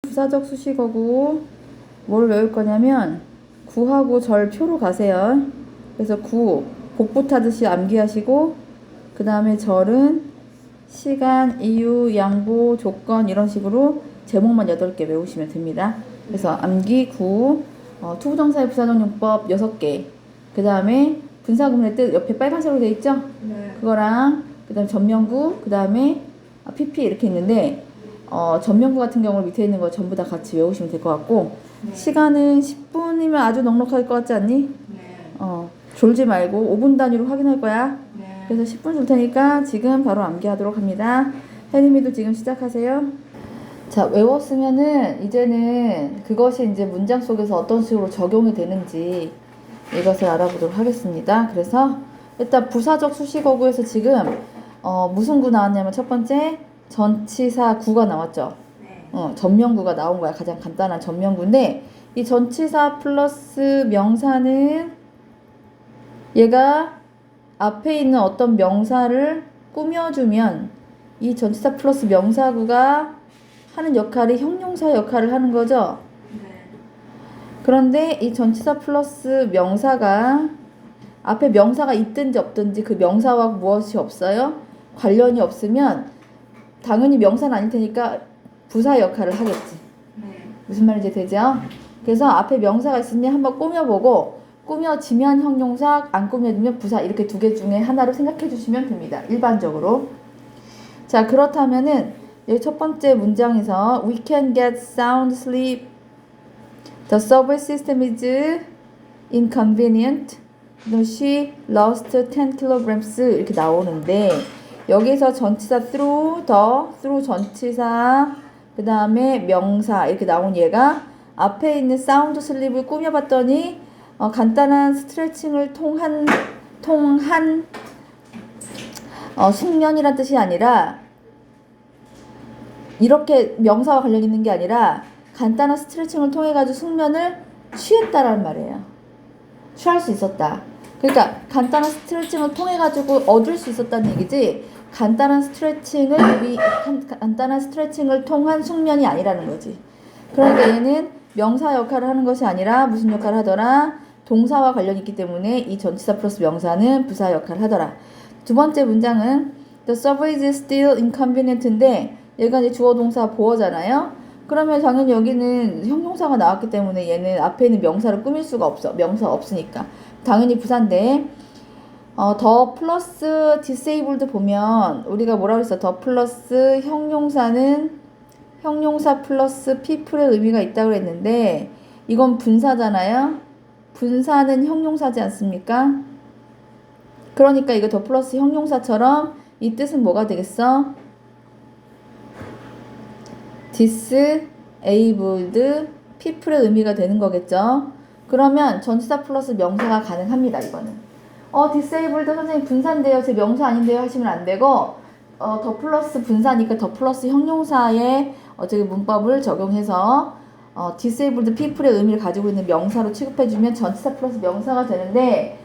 부사적 수식어고 뭘 외울 거냐면 구하고 절 표로 가세요. 그래서 구 복부 타듯이 암기하시고 그 다음에 절은 시간, 이유, 양보, 조건 이런 식으로 제목만 8개 외우시면 됩니다. 그래서 암기 구 투부정사의 부사적 용법 6개 그 다음에 분사구문의 뜻 옆에 빨간색으로 되어 있죠? 네. 그거랑 그 다음에 전명구 그 다음에 PP 이렇게 있는데 전명구 같은 경우 밑에 있는 거 전부 다 같이 외우시면 될 것 같고 네. 시간은 10분이면 아주 넉넉할 것 같지 않니? 네. 졸지 말고 5분 단위로 확인할 거야. 네. 그래서 10분 줄 테니까 지금 바로 암기하도록 합니다. 혜림이도 지금 시작하세요. 자, 외웠으면은 이제는 그것이 이제 문장 속에서 어떤 식으로 적용이 되는지 이것을 알아보도록 하겠습니다. 그래서 일단 부사적 수식어구에서 지금 무슨 구 나왔냐면 첫 번째 전치사 구가 나왔죠. 네. 전명구가 나온 거야. 가장 간단한 전명구인데 이 전치사 플러스 명사는 얘가 앞에 있는 어떤 명사를 꾸며주면 이 전치사 플러스 명사구가 하는 역할이 형용사 역할을 하는 거죠. 네. 그런데 이 전치사 플러스 명사가 앞에 명사가 있든지 없든지 그 명사와 무엇이 없어요? 관련이 없으면 당연히 명사는 아닐 테니까 부사 역할을 하겠지. 네. 무슨 말인지 되죠? 그래서 앞에 명사가 있으면 한번 꾸며보고 꾸며지면 형용사, 안 꾸며지면 부사 이렇게 두 개 중에 하나로 생각해 주시면 됩니다. 일반적으로. 자, 그렇다면은 여기 첫 번째 문장에서 We can get sound sleep. The subway system is inconvenient. She lost 10 kilograms 이렇게 나오는데 여기서 전치사 through 전치사 그 다음에 명사 이렇게 나온 얘가 앞에 있는 사운드 슬립을 꾸며봤더니 간단한 스트레칭을 통한 숙면이란 뜻이 아니라 이렇게 명사와 관련 있는 게 아니라 간단한 스트레칭을 통해 가지고 숙면을 취했다라는 말이에요. 취할 수 있었다. 그러니까 간단한 스트레칭을 통해 가지고 얻을 수 있었다는 얘기지. 간단한 스트레칭을 통한 숙면이 아니라는 거지. 그러니까 얘는 명사 역할을 하는 것이 아니라 무슨 역할을 하더라? 동사와 관련이 있기 때문에 이 전치사 플러스 명사는 부사 역할을 하더라. 두 번째 문장은 The subway is still inconvenient인데 얘가 이제 주어 동사 보어잖아요. 그러면 당연히 여기는 형용사가 나왔기 때문에 얘는 앞에 있는 명사를 꾸밀 수가 없어. 명사 없으니까. 당연히 부사인데 더 플러스 disabled 보면 우리가 뭐라고 했어? 더 플러스 형용사는 형용사 플러스 people의 의미가 있다고 했는데 이건 분사잖아요. 분사는 형용사지 않습니까? 그러니까 이거 더 플러스 형용사처럼 이 뜻은 뭐가 되겠어? disabled people의 의미가 되는 거겠죠. 그러면 전치사 플러스 명사가 가능합니다. 이거는 disabled도 선생님 분사인데요 제 명사 아닌데요 하시면 안 되고 더 플러스 분사니까 더 플러스 형용사의 저기 문법을 적용해서 disabled people의 의미를 가지고 있는 명사로 취급해주면 전치사 플러스 명사가 되는데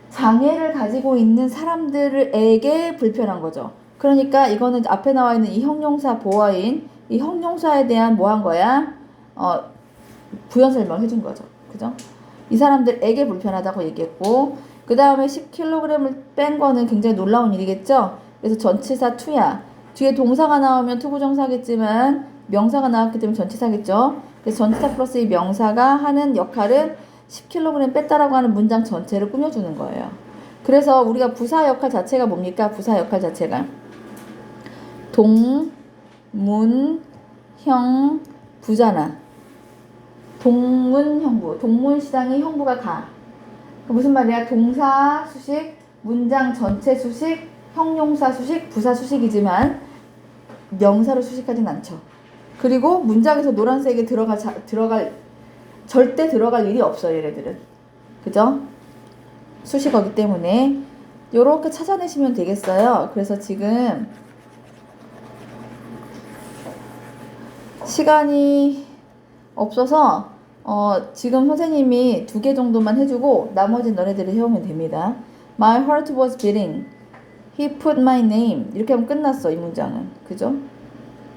장애를 가지고 있는 사람들에게 불편한 거죠. 그러니까 이거는 앞에 나와 있는 이 형용사 보어인 이 형용사에 대한 뭐 한 거야? 부연 설명을 해준 거죠. 그죠? 이 사람들에게 불편하다고 얘기했고 그 다음에 10kg을 뺀 거는 굉장히 놀라운 일이겠죠? 그래서 전치사 투야. 뒤에 동사가 나오면 투부정사겠지만 명사가 나왔기 때문에 전치사겠죠? 그래서 전치사 플러스 이 명사가 하는 역할은 10kg 뺐다라고 하는 문장 전체를 꾸며주는 거예요. 그래서 우리가 부사 역할 자체가 뭡니까? 부사 역할 자체가 동, 문, 형, 부잖아. 동문, 형부. 동문 시장의 형부가 가. 무슨 말이야? 동사 수식, 문장 전체 수식, 형용사 수식, 부사 수식이지만 명사로 수식하진 않죠. 그리고 문장에서 노란색에 절대 들어갈 일이 없어요, 얘네들은. 그죠? 수식어기 때문에 요렇게 찾아내시면 되겠어요. 그래서 지금 시간이 없어서 지금 선생님이 2개 정도만 해주고 나머지는 너네들이 해오면 됩니다. My heart was beating. He put my name. 이렇게 하면 끝났어, 이 문장은. 그죠?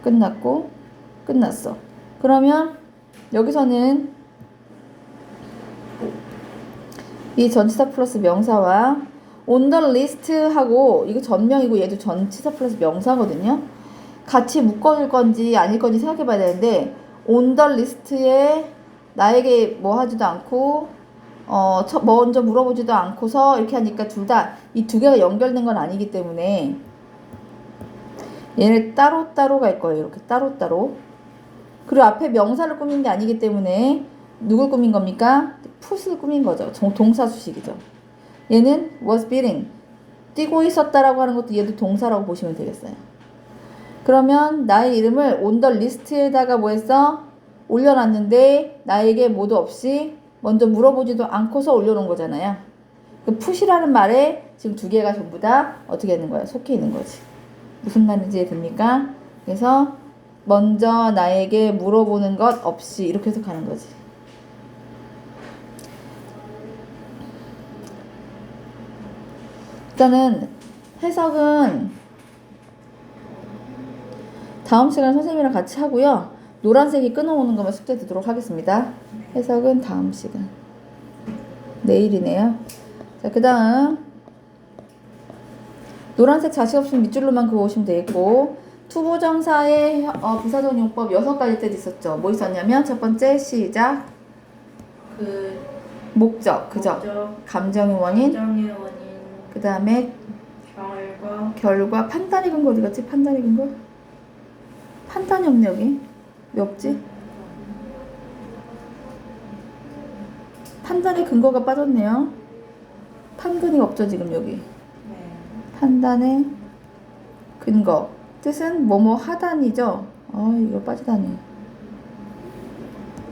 끝났고 끝났어. 그러면 여기서는 이 전치사 플러스 명사와 on the list 하고 이거 전명이고 얘도 전치사 플러스 명사거든요. 같이 묶어줄 건지 아닐 건지 생각해 봐야 되는데 on the list에 나에게 뭐 하지도 않고 먼저 물어보지도 않고서 이렇게 하니까 둘 다 이 두 개가 연결된 건 아니기 때문에 얘네 따로따로 갈 거예요. 이렇게 따로따로. 그리고 앞에 명사를 꾸민 게 아니기 때문에 누굴 꾸민 겁니까? 풋을 꾸민 거죠. 동사 수식이죠. 얘는 was beating. 뛰고 있었다라고 하는 것도 얘도 동사라고 보시면 되겠어요. 그러면 나의 이름을 on the list에다가 뭐 했어? 올려놨는데 나에게 뭐도 없이 먼저 물어보지도 않고서 올려놓은 거잖아요. 그 풋이라는 말에 지금 두 개가 전부 다 어떻게 있는 거야? 속해 있는 거지. 무슨 말인지 이해됩니까? 그래서 먼저 나에게 물어보는 것 없이 이렇게 해석하는 거지. 일단은 해석은 다음 시간에 선생님이랑 같이 하고요. 노란색이 끊어오는 것만 숙제 드도록 하겠습니다. 해석은 다음 시간. 내일이네요. 자, 그 다음 노란색 자식 없으면 밑줄로만 그어오시면 되겠고 투부정사의 부사적 용법 6가지 뜻 있었죠. 뭐 있었냐면 첫 번째 시작 목적 그죠? 목적, 감정의 원인 감정의 원인, 그 다음에 결과 판단의 근거 어디 갔지? 판단의 근거? 판단이 없네 여기. 왜 없지? 판단의 근거가 빠졌네요. 판근이 없죠 지금 여기. 네. 판단의 근거 뜻은 뭐뭐 하다니죠. 이거 빠지다니.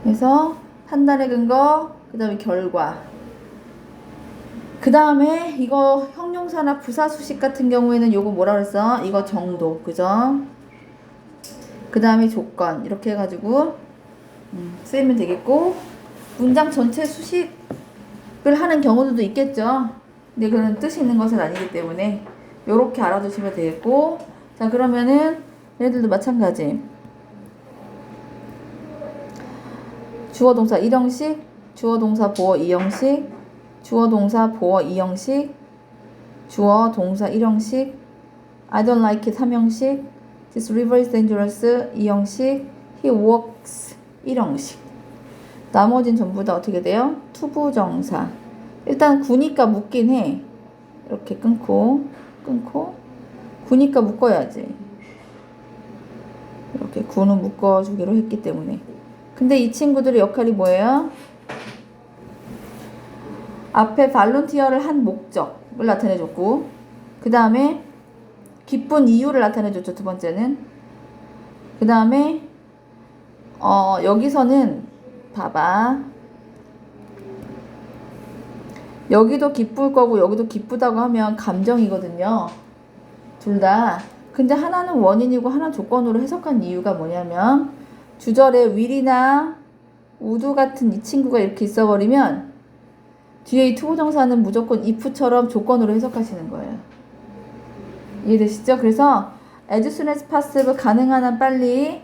그래서 판단의 근거 그 다음에 결과 그 다음에 이거 형용사나 부사수식 같은 경우에는 요거 뭐라 그랬어? 이거 정도 그죠? 그 다음에 조건 이렇게 해가지고 쓰이면 되겠고 문장 전체 수식을 하는 경우들도 있겠죠. 근데 그런 뜻이 있는 것은 아니기 때문에 요렇게 알아두시면 되겠고 자 그러면은 얘들도 마찬가지 주어동사 1형식 주어동사 보어 2형식 주어동사 보어 2형식 주어동사 1형식 I don't like it 3형식 This river is dangerous 2형식 He walks 1형식 나머진 전부 다 어떻게 돼요? 투부정사 일단 구니까 묶긴 해 이렇게 끊고 구니까 묶어야지 이렇게 구는 묶어주기로 했기 때문에 근데 이 친구들의 역할이 뭐예요? 앞에 발론티어를 한 목적을 나타내줬고 그 다음에 기쁜 이유를 나타내줬죠. 두 번째는 그 다음에 여기서는 봐봐 여기도 기쁠 거고 여기도 기쁘다고 하면 감정이거든요. 둘 다. 근데 하나는 원인이고 하나는 조건으로 해석한 이유가 뭐냐면 주절에 will이나 would 같은 이 친구가 이렇게 있어버리면 뒤에 이 투부정사는 무조건 if처럼 조건으로 해석하시는 거예요. 이해되시죠? 그래서 as soon as possible 가능한 한 빨리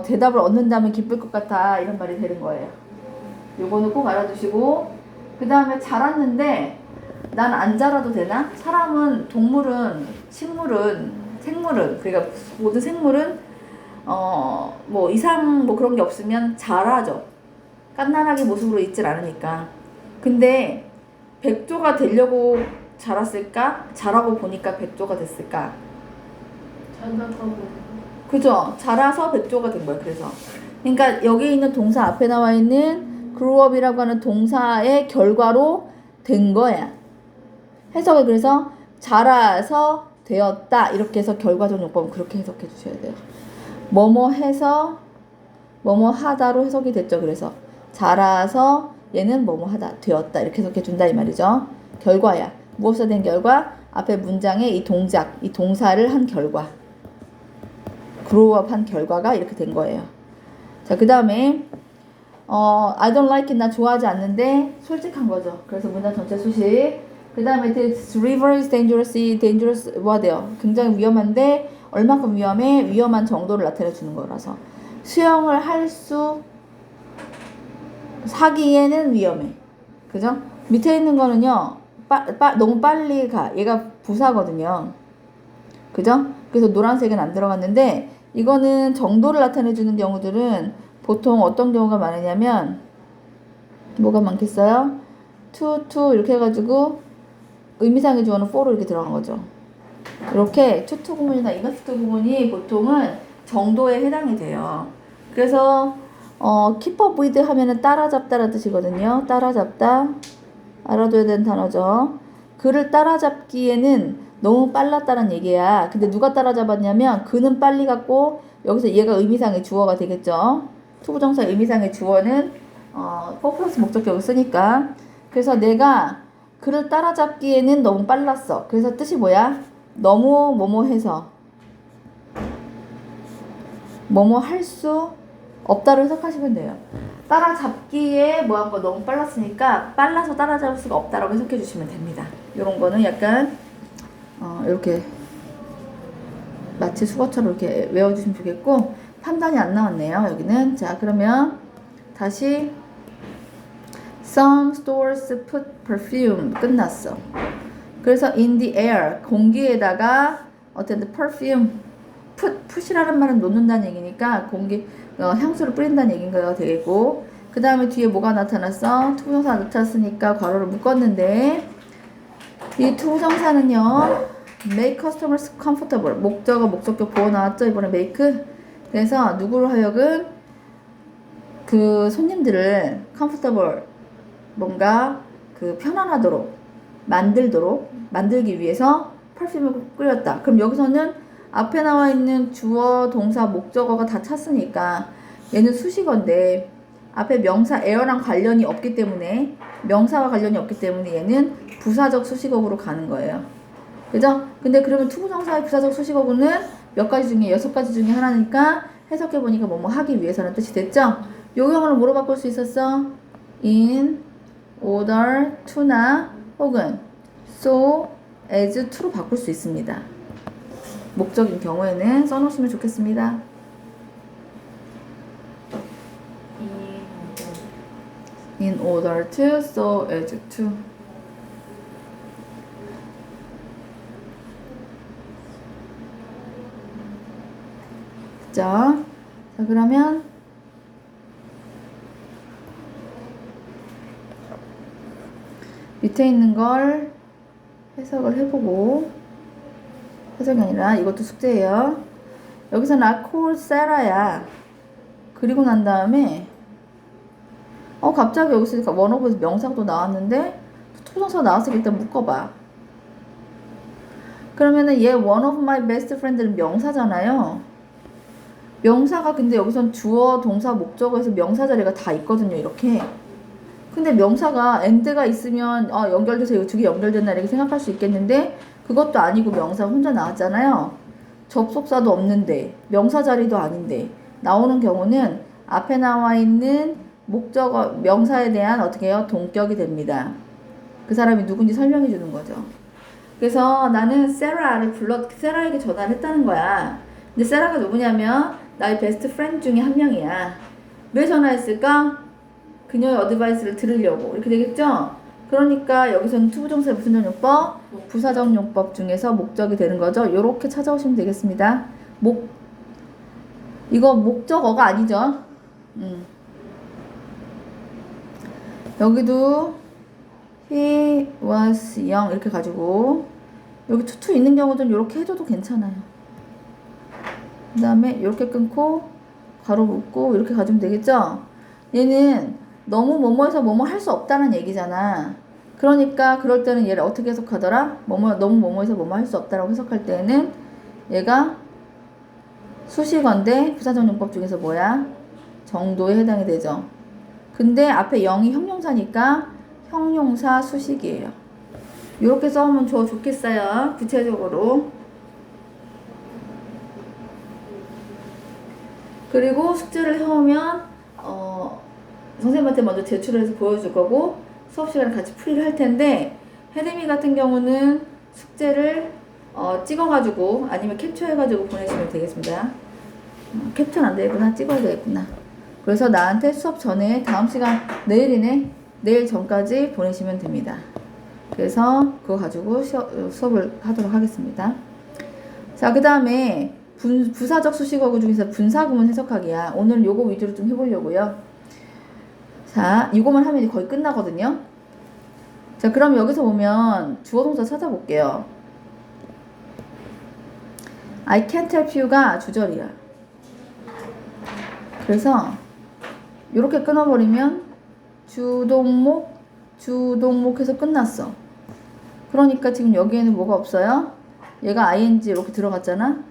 대답을 얻는다면 기쁠 것 같아 이런 말이 되는 거예요. 요거는 꼭 알아두시고 그 다음에 자랐는데 난 안 자라도 되나? 사람은 동물은 식물은 생물은 그러니까 모든 생물은 뭐 이상 뭐 그런 게 없으면 자라죠. 깐난하게 모습으로 있질 않으니까. 근데 백조가 되려고 자랐을까? 자라고 보니까 백조가 됐을까? 그죠? 자라서 백조가 된 거야. 그래서 그러니까 여기 있는 동사 앞에 나와 있는 grow up이라고 하는 동사의 결과로 된 거야. 해석을 그래서 자라서 되었다 이렇게 해서 결과적 용법은 그렇게 해석해 주셔야 돼요. 뭐뭐 해서 뭐뭐 하다로 해석이 됐죠. 그래서 자라서 얘는 뭐뭐 하다 되었다 이렇게 해석해 준다 이 말이죠. 결과야. 무엇에 된 결과? 앞에 문장의 이 동작, 이 동사를 한 결과. grow up 한 결과가 이렇게 된 거예요. 자, 그 다음에 I don't like it 나 좋아하지 않는데 솔직한 거죠. 그래서 문장 전체 수식. 그 다음에 this river is dangerous 뭐가 돼요? 굉장히 위험한데 얼마큼 위험해? 위험한 정도를 나타내 주는 거라서 수영을 할 수 하기에는 위험해. 그죠? 밑에 있는 거는요. 너무 빨리 가. 얘가 부사거든요. 그죠? 그래서 노란색은 안 들어갔는데 이거는 정도를 나타내 주는 경우들은 보통 어떤 경우가 많으냐면 뭐가 많겠어요? to 이렇게 해가지고 의미상의 주어는 for로 이렇게 들어간 거죠. 이렇게 to 구문이나 enough to 구문이 보통은 정도에 해당이 돼요. 그래서 keep up with 하면은 따라잡다라는 뜻이거든요. 따라잡다. 알아둬야 되는 단어죠. 그를 따라잡기에는 너무 빨랐다는 얘기야. 근데 누가 따라잡았냐면 그는 빨리 갔고 여기서 얘가 의미상의 주어가 되겠죠. 투부정사 의미상의 주어는 for 플러스 목적격을 쓰니까. 그래서 내가 그를 따라잡기에는 너무 빨랐어. 그래서 뜻이 뭐야? 너무 뭐뭐해서 뭐뭐 할 수 없다로 해석하시면 돼요. 따라잡기에 뭐한 거 너무 빨랐으니까 빨라서 따라잡을 수가 없다라고 해석해 주시면 됩니다. 이런 거는 약간 이렇게 마치 수거처럼 이렇게 외워주시면 좋겠고 판단이 안 나왔네요. 여기는 자 그러면 다시 Some stores put perfume 끝났어. 그래서 in the air 공기에다가 어떤 perfume put이라는 말은 놓는다는 얘기니까 공기 향수를 뿌린다는 얘기가 되겠고 그 다음에 뒤에 뭐가 나타났어? 투부정사 나타났으니까 괄호를 묶었는데 이 투부정사는요 make customers comfortable 목적어 목적격 보호 나왔죠? 이번에 make 그래서 누구로 하여금 그 손님들을 comfortable 뭔가 그 편안하도록 만들기 위해서 perfume을 뿌렸다. 그럼 여기서는 앞에 나와 있는 주어, 동사, 목적어가 다 찼으니까 얘는 수식어인데 앞에 명사 air랑 관련이 없기 때문에 명사와 관련이 없기 때문에 얘는 부사적 수식어구로 가는 거예요. 그죠? 근데 그러면 투부정사의 부사적 수식어구는 몇 가지 중에 6가지 중에 하나니까 해석해보니까 뭐뭐 하기 위해서라는 뜻이 됐죠? 요 경우를 뭐로 바꿀 수 있었어? in order to나 혹은 so as to로 바꿀 수 있습니다. 목적인 경우에는 써놓으시면 좋겠습니다. In order to, so as to. 자, 그러면 밑에 있는 걸 해석을 해보고 해석이 아니라 이것도 숙제예요. 여기서는 I call Sarah야. 그리고 난 다음에 갑자기 여기서 원어브에서 명사도 나왔는데 투부정사가 나왔으니까 일단 묶어봐. 그러면은 얘 one of my best friend는 명사잖아요. 명사가 근데 여기선 주어, 동사, 목적어에서 명사 자리가 다 있거든요. 이렇게. 근데 명사가 and가 있으면 연결돼서 이 두 개 연결된다 이렇게 생각할 수 있겠는데 그것도 아니고 명사 혼자 나왔잖아요. 접속사도 없는데 명사 자리도 아닌데 나오는 경우는 앞에 나와 있는 목적어 명사에 대한 어떻게 해요? 동격이 됩니다. 그 사람이 누군지 설명해 주는 거죠. 그래서 나는 세라를 세라에게 전화를 했다는 거야. 근데 세라가 누구냐면 나의 베스트 프렌드 중에 한 명이야. 왜 전화했을까? 그녀의 어드바이스를 들으려고 이렇게 되겠죠? 그러니까 여기서는 투부정사의 무슨 용법? 부사적 용법 중에서 목적이 되는 거죠. 요렇게 찾아오시면 되겠습니다. 이거 목적어가 아니죠? 여기도 he was young 이렇게 가지고 여기 투 있는 경우는 이렇게 해줘도 괜찮아요. 그 다음에 이렇게 끊고 가로 묶고 이렇게 가지면 되겠죠? 얘는 너무 뭐뭐해서 뭐뭐 할 수 없다는 얘기잖아. 그러니까 그럴 때는 얘를 어떻게 해석하더라? 너무 뭐뭐해서 뭐뭐 할 수 없다라고 해석할 때는 얘가 수식어인데 부사적 용법 중에서 뭐야? 정도에 해당이 되죠. 근데 앞에 0이 형용사니까 형용사 수식이에요. 이렇게 써오면 좋겠어요. 구체적으로. 그리고 숙제를 해오면 선생님한테 먼저 제출을 해서 보여줄 거고 수업 시간에 같이 풀이를 할 텐데 혜림이 같은 경우는 숙제를 찍어가지고 아니면 캡처해가지고 보내시면 되겠습니다. 캡처는 안 되겠구나. 찍어야 되겠구나. 그래서 나한테 수업 전에 다음 시간 내일이네. 내일 전까지 보내시면 됩니다. 그래서 그거 가지고 수업을 하도록 하겠습니다. 자, 그 다음에 부사적 수식어구 중에서 분사구문 해석하기야. 오늘 요거 위주로 좀 해보려고요. 자, 이거만 하면 이제 거의 끝나거든요. 자, 그럼 여기서 보면 주어 동사 찾아볼게요. I can't help you가 주절이야. 그래서 이렇게 끊어버리면 주동목해서 끝났어. 그러니까 지금 여기에는 뭐가 없어요? 얘가 ing 이렇게 들어갔잖아.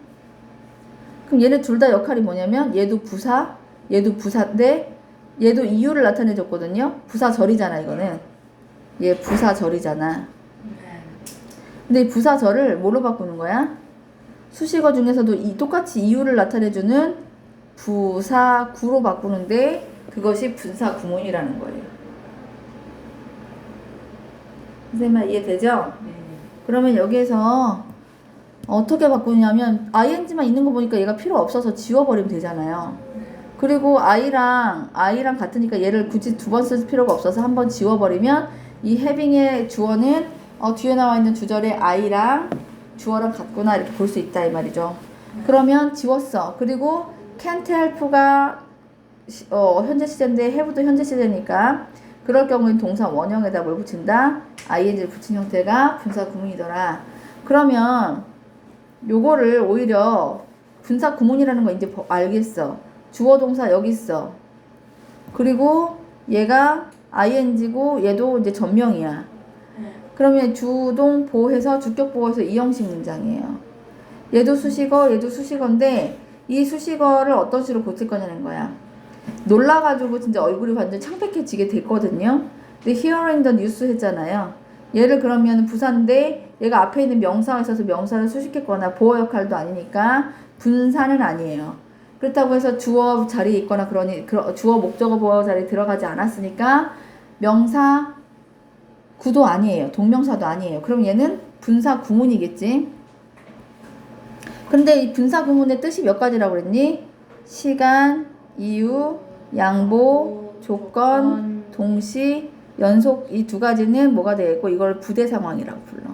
그럼 얘네 둘 다 역할이 뭐냐면 얘도 부사, 얘도 부사인데 얘도 이유를 나타내줬거든요. 부사절이잖아 이거는. 얘 부사절이잖아. 근데 이 부사절을 뭘로 바꾸는 거야? 수식어 중에서도 똑같이 이유를 나타내주는 부사구로 바꾸는데 그것이 분사구문이라는 거예요. 선생님 이해되죠? 네. 그러면 여기에서 어떻게 바꾸냐면 ing만 있는 거 보니까 얘가 필요 없어서 지워버리면 되잖아요. 그리고 I랑 같으니까 얘를 굳이 두 번 쓸 필요가 없어서 한 번 지워버리면 이 having의 주어는 뒤에 나와 있는 주절에 I랑 주어랑 같구나 이렇게 볼 수 있다 이 말이죠. 그러면 지웠어. 그리고 can't help가 현재 시제인데 have도 현재 시제니까 그럴 경우엔 동사 원형에다 뭘 붙인다? ing를 붙인 형태가 분사 구문이더라. 그러면 요거를 오히려 분사 구문이라는 거 이제 알겠어. 주어 동사 여기 있어. 그리고 얘가 ing고 얘도 이제 전명이야. 그러면 주동 보호해서 주격 보호해서 이 형식 문장이에요. 얘도 수식어, 얘도 수식어인데 이 수식어를 어떤 식으로 고칠 거냐는 거야. 놀라가지고 진짜 얼굴이 완전 창백해지게 됐거든요. 근데 hearing the news 했잖아요. 얘를 그러면 부사인데 얘가 앞에 있는 명사가 있어서 명사를 수식했거나 보호 역할도 아니니까 분사는 아니에요. 그렇다고 해서 주어 자리에 있거나 그러니 주어 목적어 보호 자리에 들어가지 않았으니까 명사 구도 아니에요. 동명사도 아니에요. 그럼 얘는 분사 구문이겠지. 근데 이 분사 구문의 뜻이 몇 가지라고 그랬니? 시간, 이유, 양보, 조건, 동시, 연속 이 두 가지는 뭐가 되겠고 이걸 부대 상황이라고 불러.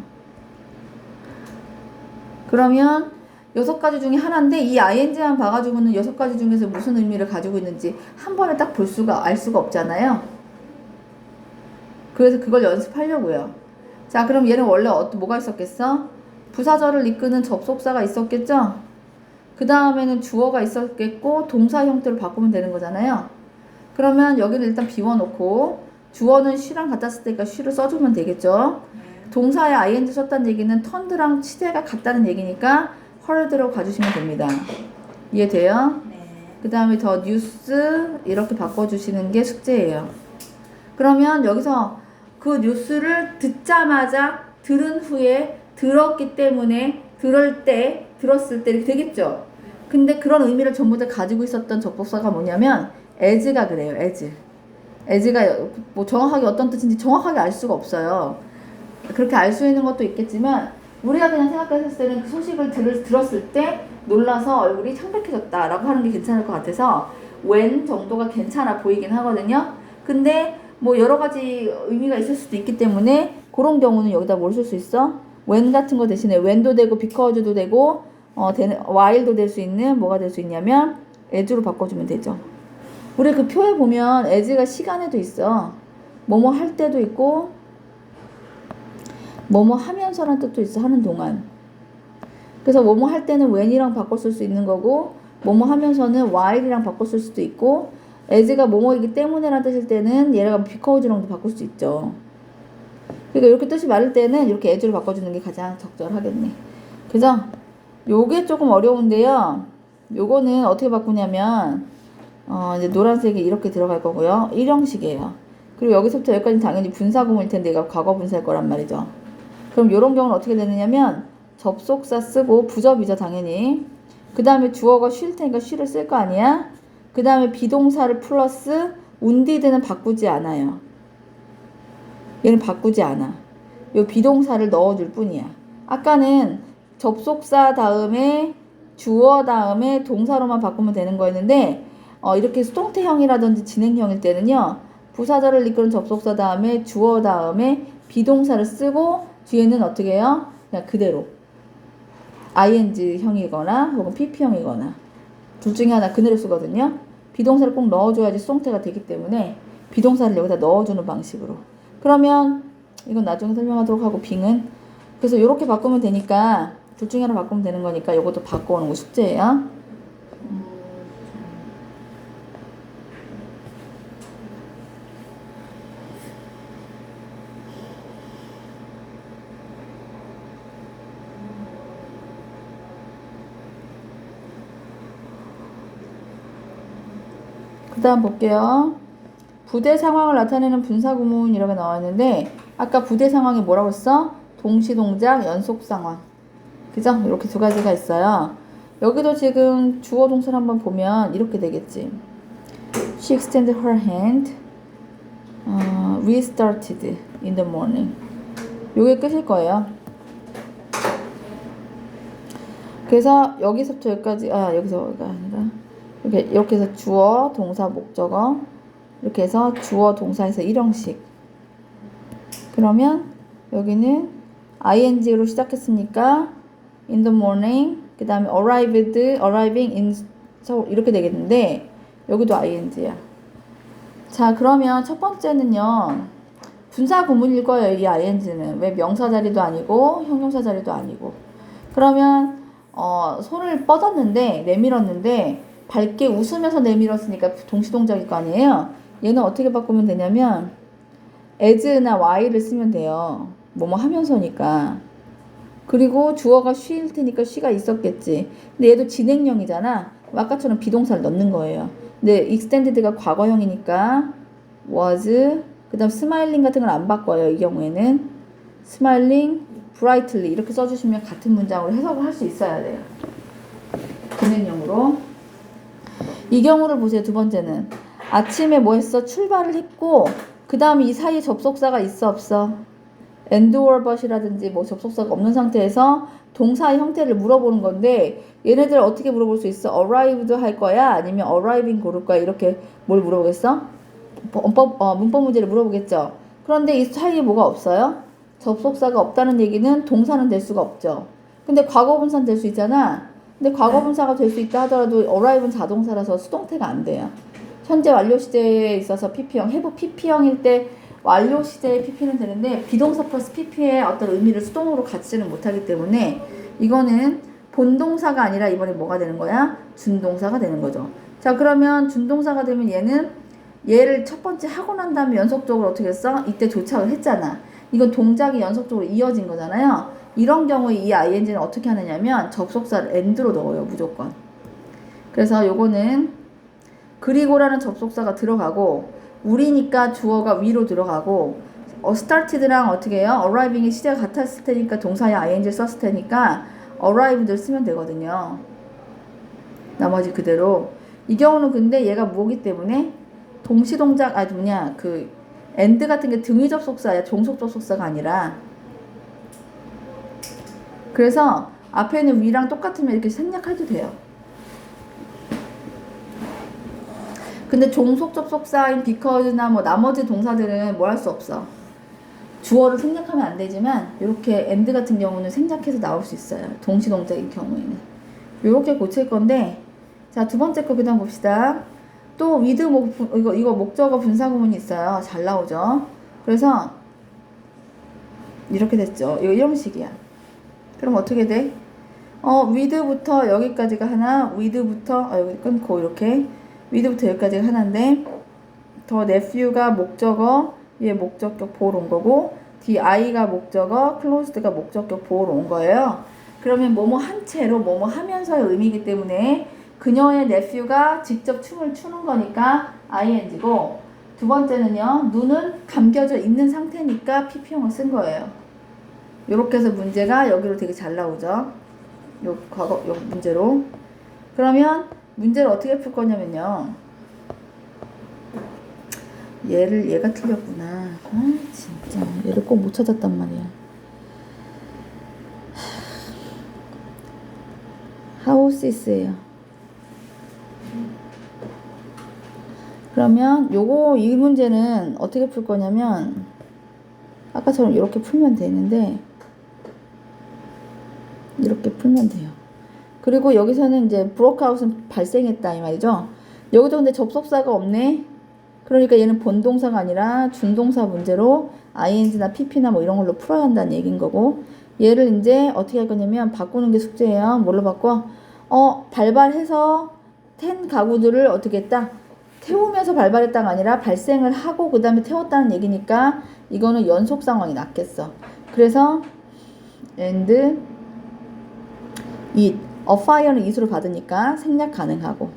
그러면 6가지 중에 하나인데 이 ing만 봐가지고는 6가지 중에서 무슨 의미를 가지고 있는지 한 번에 딱 알 수가 없잖아요. 그래서 그걸 연습하려고요. 자, 그럼 얘는 원래 뭐가 있었겠어? 부사절을 이끄는 접속사가 있었겠죠? 그 다음에는 주어가 있었겠고 동사 형태로 바꾸면 되는 거잖아요. 그러면 여기는 일단 비워놓고 주어는 she랑 같았을 때니까 she를 써주면 되겠죠? 동사에 ing 썼다는 얘기는 turned랑 시제가 같다는 얘기니까 heard로 가주시면 됩니다. 이해돼요? 네. 그 다음에 더 news 이렇게 바꿔주시는 게 숙제예요. 그러면 여기서 그 뉴스를 듣자마자 들은 후에 들었기 때문에 들었을 때 이렇게 되겠죠. 근데 그런 의미를 전부 다 가지고 있었던 접속사가 뭐냐면 as가 그래요. as가 뭐 정확하게 어떤 뜻인지 정확하게 알 수가 없어요. 그렇게 알 수 있는 것도 있겠지만 우리가 그냥 생각했을 때는 그 소식을 들었을 때 놀라서 얼굴이 창백해졌다라고 하는 게 괜찮을 것 같아서 when 정도가 괜찮아 보이긴 하거든요. 근데 뭐 여러 가지 의미가 있을 수도 있기 때문에 그런 경우는 여기다 뭘 쓸 수 있어? when 같은 거 대신에 when도 되고 because도 되고 while도 될 수 있는 뭐가 될 수 있냐면 as로 바꿔주면 되죠. 우리 그 표에 보면 as가 시간에도 있어. 뭐뭐 할 때도 있고 뭐뭐 하면서라는 뜻도 있어. 하는 동안. 그래서 뭐뭐 할 때는 when이랑 바꿔 쓸 수 있는 거고 뭐뭐 하면서는 while이랑 바꿔 쓸 수도 있고 as가 뭐뭐이기 때문에라는 뜻일 때는 얘가 because랑도 바꿀 수 있죠. 그러니까 이렇게 뜻이 많을 때는 이렇게 as로 바꿔주는 게 가장 적절하겠네. 그죠? 요게 조금 어려운데요. 요거는 어떻게 바꾸냐면 이제 노란색이 이렇게 들어갈 거고요. 1형식이에요. 그리고 여기서부터 여기까지 당연히 분사구문일 텐데 얘가 과거 분사일 거란 말이죠. 그럼 요런 경우는 어떻게 되느냐면 접속사 쓰고 부접이죠 당연히. 그 다음에 주어가 쉴 테니까 쉴을 쓸 거 아니야. 그 다음에 비동사를 플러스 운디드는 바꾸지 않아요. 얘는 바꾸지 않아. 요 비동사를 넣어줄 뿐이야. 아까는 접속사 다음에 주어 다음에 동사로만 바꾸면 되는 거였는데 이렇게 수동태형이라든지 진행형일 때는요. 부사절을 이끄는 접속사 다음에 주어 다음에 비동사를 쓰고 뒤에는 어떻게 해요? 그냥 그대로 ing형이거나 혹은 pp형이거나 둘 중에 하나 그대로 쓰거든요. 비동사를 꼭 넣어줘야지 수동태가 되기 때문에 비동사를 여기다 넣어주는 방식으로. 그러면 이건 나중에 설명하도록 하고 빙은 그래서 이렇게 바꾸면 되니까 둘 중에 하나 바꾸면 되는 거니까 이것도 바꿔오는 거 숙제예요. 그 다음 볼게요. 부대 상황을 나타내는 분사구문이라고 나왔는데 아까 부대 상황이 뭐라고 했어? 동시동작 연속 상황. 그죠? 이렇게 두 가지가 있어요. 여기도 지금 주어 동사를 한번 보면 이렇게 되겠지. She extended her hand. We started in the morning. 요게 끝일 거예요. 그래서 여기서부터 여기까지 여기서가 아니라 이렇게 해서 주어, 동사, 목적어 이렇게 해서 주어, 동사에서 일형식. 그러면 여기는 ing로 시작했으니까 in the morning 그 다음에 arriving in 서울 이렇게 되겠는데 여기도 ing야. 자 그러면 첫 번째는요. 분사 구문일 거예요. 이 ing는. 왜 명사 자리도 아니고 형용사 자리도 아니고. 그러면 손을 뻗었는데 내밀었는데 밝게 웃으면서 내밀었으니까 동시동작일 거 아니에요. 얘는 어떻게 바꾸면 되냐면 as나 y를 쓰면 돼요. 뭐뭐 하면서니까. 그리고 주어가 she일 테니까 she가 있었겠지. 근데 얘도 진행형이잖아. 아까처럼 비동사를 넣는 거예요. 근데 extended가 과거형이니까 was 그 다음 smiling 같은 걸 안 바꿔요. 이 경우에는 smiling brightly 이렇게 써주시면 같은 문장으로 해석을 할 수 있어야 돼요. 진행형으로. 이 경우를 보세요. 두 번째는 아침에 뭐 했어? 출발을 했고 그 다음에 이 사이에 접속사가 있어 없어? and or but이라든지 뭐 접속사가 없는 상태에서 동사의 형태를 물어보는 건데 얘네들 어떻게 물어볼 수 있어? arrived 할 거야? 아니면 arriving 고를 거야? 이렇게 뭘 물어보겠어? 문법 문제를 물어보겠죠. 그런데 이 사이에 뭐가 없어요? 접속사가 없다는 얘기는 동사는 될 수가 없죠. 근데 과거분사는 될 수 있잖아. 근데 과거분사가 될 수 있다 하더라도 arrive는 자동사라서 수동태가 안 돼요. 현재 완료 시제에 있어서 pp형, have pp형일 때 완료 시제의 pp는 되는데 비동사 플러스 pp의 어떤 의미를 수동으로 갖지는 못하기 때문에 이거는 본동사가 아니라 이번에 뭐가 되는 거야? 준동사가 되는 거죠. 자 그러면 준동사가 되면 얘를 첫 번째 하고 난 다음에 연속적으로 어떻게 했어? 이때 도착을 했잖아. 이건 동작이 연속적으로 이어진 거잖아요. 이런 경우에 이 ing는 어떻게 하느냐면 접속사를 and로 넣어요. 무조건. 그래서 요거는 그리고라는 접속사가 들어가고 우리니까 주어가 위로 들어가고 started랑 어떻게 해요? arriving의 시제가 같았을 테니까 동사에 ing를 썼을 테니까 arrived를 쓰면 되거든요. 나머지 그대로. 이 경우는 근데 얘가 뭐기 때문에 동시동작 and 같은 게 등위 접속사야. 종속 접속사가 아니라. 그래서 앞에는 위랑 똑같으면 이렇게 생략해도 돼요. 근데 종속 접속사인 because나 뭐 나머지 동사들은 뭘 할 수 없어. 주어를 생략하면 안 되지만 이렇게 and 같은 경우는 생략해서 나올 수 있어요. 동시동작인 경우에는. 이렇게 고칠 건데 자, 두 번째 거 그다음 봅시다. 또 with 이거 목적어 분사구문이 있어요. 잘 나오죠. 그래서 이렇게 됐죠. 이거 이런 식이야. 그럼 어떻게 돼? with부터 여기까지가 하나, with부터 여기 끊고 이렇게 with부터 여기까지가 하나인데 더 nephew가 목적어, 얘 목적격 보호로 온 거고 di가 목적어, closed가 목적격 보호로 온 거예요. 그러면 뭐뭐 한 채로 뭐뭐 하면서의 의미이기 때문에 그녀의 nephew가 직접 춤을 추는 거니까 ing고 두 번째는요. 눈은 감겨져 있는 상태니까 pp형을 쓴 거예요. 요렇게 해서 문제가 여기로 되게 잘 나오죠. 요 문제로. 그러면 문제를 어떻게 풀 거냐면요. 얘가 틀렸구나. 진짜. 얘를 꼭 못 찾았단 말이야. House emphasis,예요. 그러면 요거 이 문제는 어떻게 풀 거냐면 아까처럼 이렇게 풀면 되는데 이렇게 풀면 돼요. 그리고 여기서는 이제 브로크아웃은 발생했다 이 말이죠. 여기도 근데 접속사가 없네. 그러니까 얘는 본동사가 아니라 준동사 문제로 ing나 pp나 뭐 이런 걸로 풀어야 한다는 얘기인 거고, 얘를 이제 어떻게 할 거냐면 바꾸는 게 숙제예요. 뭘로 바꿔? 발발해서 텐 가구들을 어떻게 했다? 태우면서 발발했다가 아니라 발생을 하고 그 다음에 태웠다는 얘기니까 이거는 연속 상황이 낫겠어. 그래서 and it, a fire는 it으로 받으니까 생략 가능하고,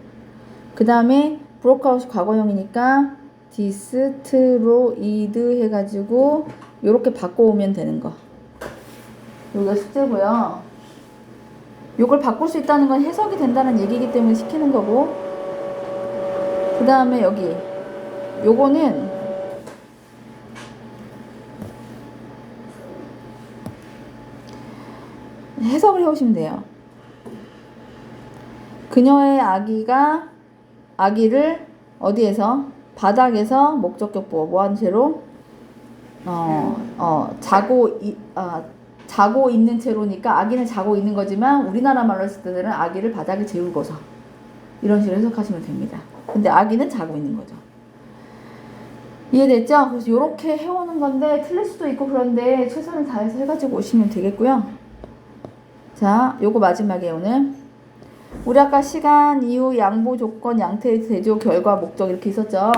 그 다음에 브로크아웃이 과거형이니까 destroyed 해가지고 요렇게 바꿔오면 되는 거. 요게 숙제고요. 요걸 바꿀 수 있다는 건 해석이 된다는 얘기이기 때문에 시키는 거고, 그 다음에 여기 요거는 해석을 해오시면 돼요. 그녀의 아기를 어디에서? 바닥에서 목적격 보어 뭐한 채로? 자고 있는 채로니까 아기는 자고 있는 거지만 우리나라 말로 했을 때는 아기를 바닥에 재우고서, 이런 식으로 해석하시면 됩니다. 근데 아기는 자고 있는 거죠. 이해됐죠? 그래서 요렇게 해오는 건데 틀릴 수도 있고 그런데 최선을 다해서 해가지고 오시면 되겠고요. 자, 요거 마지막에 오늘 우리 아까 시간, 이유, 양보, 조건, 양태, 대조, 결과, 목적 이렇게 있었죠.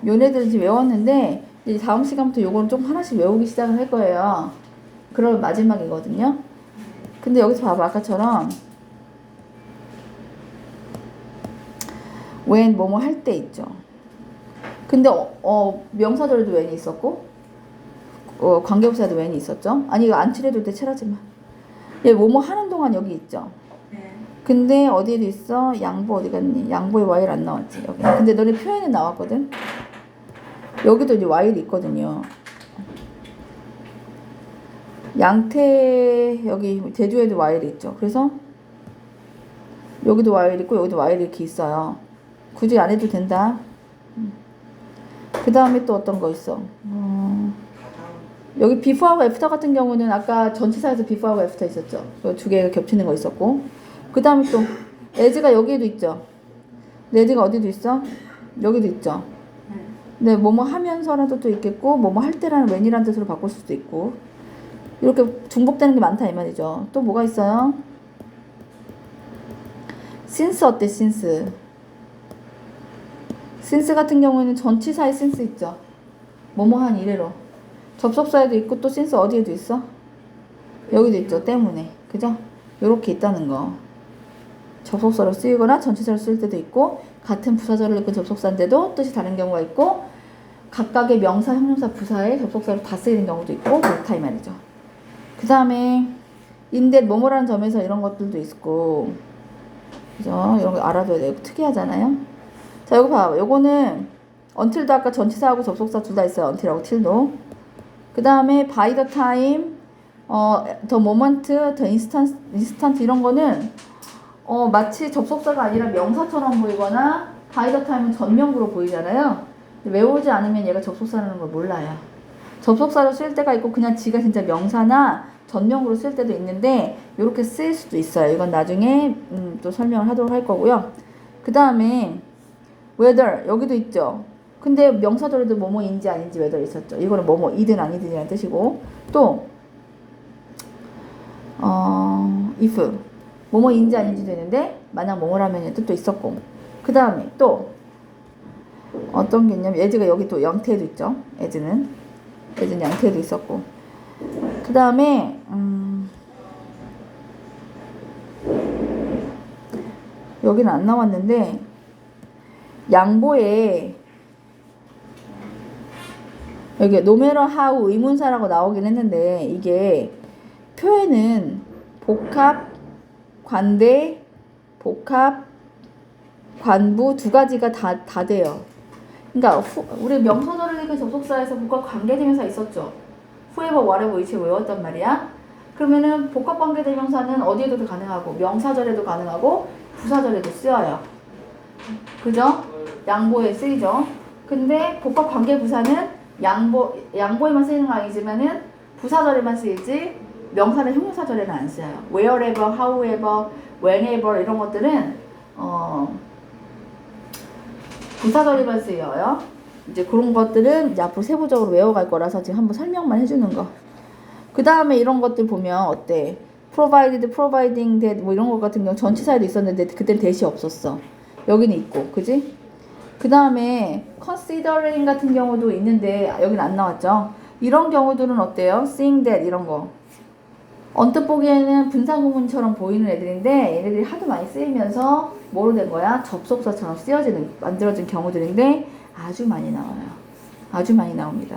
요네들은 지금 외웠는데 이제 다음 시간부터 요거는 좀 하나씩 외우기 시작을 할 거예요. 그럼 마지막이거든요. 근데 여기서 봐봐. 아까처럼 when 뭐뭐 할 때 있죠. 근데 명사절에도 when이 있었고 관계부사에도 when이 있었죠. 아니 이거 안 칠해둘 때 칠하지 마. 얘 뭐뭐 하는 동안 여기 있죠. 근데 어디에도 있어? 양보 어디 갔니? 양보에 while 안 나왔지 여기. 근데 너네 표현은 나왔거든. 여기도 이제 while 있거든요. 양태 여기 대조에도 while 있죠. 그래서 여기도 while 있고 여기도 while 이렇게 있어요. 굳이 안 해도 된다. 그 다음에 또 어떤 거 있어? 여기 before하고 after 같은 경우는 아까 전치사에서 before하고 after 있었죠. 두 개가 겹치는 거 있었고, 그 다음에 또 as가 여기에도 있죠. as가 어디도 있어? 여기도 있죠. 네, 뭐뭐 하면서라도 또 있겠고, 뭐뭐 할 때라는 when이라는 뜻으로 바꿀 수도 있고, 이렇게 중복되는 게 많다 이 말이죠. 또 뭐가 있어요? since 어때? since 같은 경우에는 전치사에 since 있죠. 뭐뭐한 이래로. 접속사에도 있고 또 since 어디에도 있어? 여기도 있죠. 때문에. 그죠? 요렇게 있다는 거. 접속사로 쓰이거나 전치사로 쓰일 때도 있고, 같은 부사절을 넣은 접속사인데도 뜻이 다른 경우가 있고, 각각의 명사, 형용사, 부사에 접속사로 다 쓰이는 경우도 있고, 그렇다 이 말이죠. 그 다음에 인데 뭐뭐라는 점에서 이런 것들도 있고, 그죠? 이런 거 알아둬야 돼요. 특이하잖아요. 자, 여기 봐봐. 요거는 until도 아까 전치사하고 접속사 둘 다 있어요. until하고 till도. 그 다음에 by the time, the moment, the instant 이런 거는 마치 접속사가 아니라 명사처럼 보이거나 by the time은 전명구로 보이잖아요. 외우지 않으면 얘가 접속사라는 걸 몰라요. 접속사로 쓸 때가 있고 그냥 지가 진짜 명사나 전명구로 쓸 때도 있는데 이렇게 쓰일 수도 있어요. 이건 나중에 또 설명을 하도록 할 거고요. 그 다음에 whether 여기도 있죠. 근데 명사절에도 뭐뭐인지 아닌지 whether 있었죠. 이거는 뭐뭐이든 아니든이라는 뜻이고, 또 if 뭐뭐인지 아닌지 되는데 만약 뭐뭐라면 뜻도 있었고, 그 다음에 또 어떤 게 있냐면 as가 여기 또 양태에도 있죠. as는 양태에도 있었고, 그 다음에 여기는 안 나왔는데 양보에 여기 no matter how 의문사라고 나오긴 했는데 이게 표현은 복합, 관대, 복합, 관부 두 가지가 다 돼요. 그러니까 우리 명사절을 읽은 접속사에서 복합 관계대명사 있었죠. whoever, whatever, which 외웠단 말이야. 그러면은 복합관계대명사는 어디에도 가능하고 명사절에도 가능하고 부사절에도 쓰여요. 그죠? 양보에 쓰이죠. 근데 복합관계부사는 양보에만 쓰이는 거 아니지만은 부사절에만 쓰이지 명사는 형용사절에는 안 쓰여요. wherever, however, whenever 이런 것들은 부사절에만 쓰여요. 이제 그런 것들은 이제 앞으로 세부적으로 외워갈 거라서 지금 한번 설명만 해주는 거. 그 다음에 이런 것들 보면 어때? provided, providing that 뭐 이런 것 같은 경우 전치사에도 있었는데 그때는 대시 없었어. 여기는 있고, 그지? 그 다음에 considering 같은 경우도 있는데 여기는 안 나왔죠. 이런 경우들은 어때요? seeing that 이런 거. 언뜻 보기에는 분사구문처럼 보이는 애들인데 얘네들이 하도 많이 쓰이면서 뭐로 된 거야? 접속사처럼 만들어진 경우들인데 아주 많이 나와요. 아주 많이 나옵니다.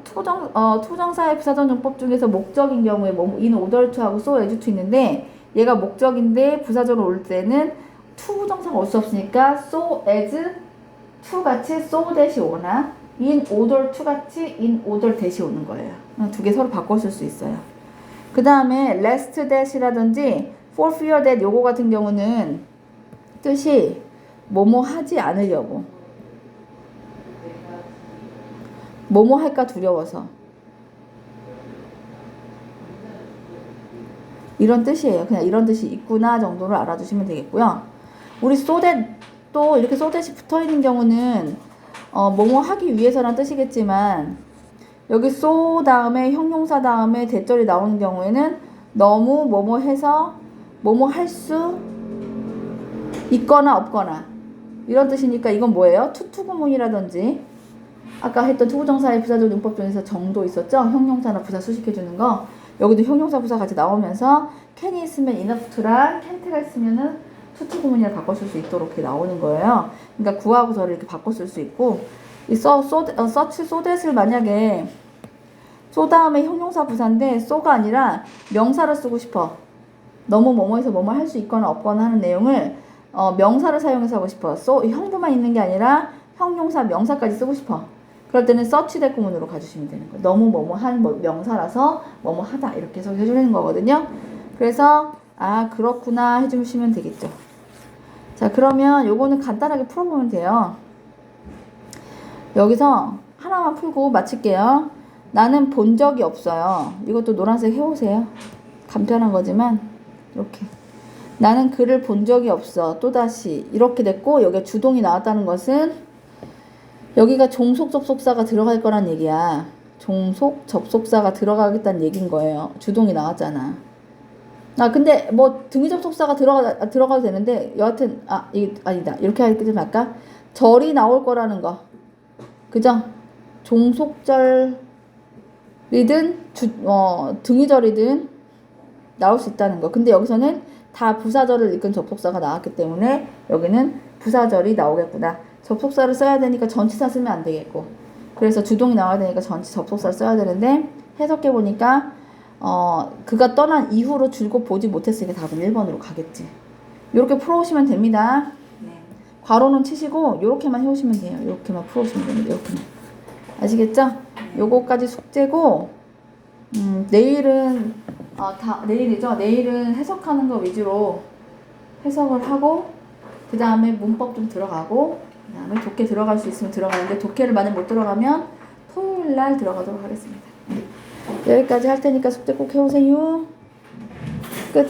투정사의 부사적 용법 중에서 목적인 경우에 in order to하고 so as to 있는데 얘가 목적인데 부사적으로 올 때는 투부정사가 올 수 없으니까 so as to 같이 so that이 오거나 in order to 같이 in order that이 오는 거예요. 두 개 서로 바꿔 쓸 수 있어요. 그 다음에 lest that이라든지 for fear that 요거 같은 경우는 뜻이 뭐뭐 하지 않으려고 뭐뭐 할까 두려워서 이런 뜻이에요. 그냥 이런 뜻이 있구나 정도로 알아두시면 되겠고요. 우리 so that 또 이렇게 so that이 붙어있는 경우는 뭐뭐 하기 위해서란 뜻이겠지만 여기 so 다음에 형용사 다음에 대절이 나오는 경우에는 너무 뭐뭐 해서 뭐뭐 할 수 있거나 없거나 이런 뜻이니까 이건 뭐예요? 투투구문이라든지 아까 했던 투부정사의 부사적 용법 중에서 정도 있었죠? 형용사나 부사 수식해주는 거 여기도 형용사 부사 같이 나오면서 can이 있으면 enough to랑 can't가 있으면은 투투구문이라 바꿔쓸 수 있도록 이렇게 나오는 거예요. 그러니까 구하고 저를 이렇게 바꿔쓸 수 있고 이 such, so that을 만약에 so 다음에 형용사 부사인데 so가 아니라 명사를 쓰고 싶어. 너무 뭐뭐해서 뭐뭐 할 수 있거나 없거나 하는 내용을 명사를 사용해서 하고 싶어. so 형부만 있는 게 아니라 형용사 명사까지 쓰고 싶어. 그럴 때는 such 대구문으로 가주시면 되는 거예요. 너무 뭐뭐한 명사라서 뭐뭐하다 이렇게 해서 해주는 거거든요. 그래서 아 그렇구나 해주시면 되겠죠. 자 그러면 요거는 간단하게 풀어보면 돼요. 여기서 하나만 풀고 마칠게요. 나는 본 적이 없어요. 이것도 노란색 해오세요. 간편한 거지만 이렇게 나는 그를 본 적이 없어. 또다시 이렇게 됐고 여기에 주동이 나왔다는 것은 여기가 종속 접속사가 들어갈 거란 얘기야. 종속 접속사가 들어가겠다는 얘기인 거예요. 주동이 나왔잖아. 근데 뭐 등위 접속사가 들어가도 되는데 여하튼 이게 아니다. 이렇게 하기 좀 할까? 절이 나올 거라는 거. 그죠? 종속절이든 등위절이든 나올 수 있다는 거. 근데 여기서는 다 부사절을 이끈 접속사가 나왔기 때문에 여기는 부사절이 나오겠구나. 접속사를 써야 되니까 전치사 쓰면 안 되겠고 그래서 주동이 나와야 되니까 접속사를 써야 되는데 해석해 보니까 그가 떠난 이후로 줄곧 보지 못했으니까 답은 1번으로 가겠지. 이렇게 풀어오시면 됩니다. 네. 괄호는 치시고 요렇게만 해오시면 돼요. 요렇게만 풀어오시면 됩니다. 요렇게만. 아시겠죠? 요거까지 숙제고 내일은 내일이죠. 내일은 해석하는 거 위주로 해석을 하고 그 다음에 문법 좀 들어가고 그 다음에 독해 들어갈 수 있으면 들어가는데 독해를 만약 못 들어가면 토요일날 들어가도록 하겠습니다. 여기까지 할 테니까 숙제 꼭 해오세요. 끝.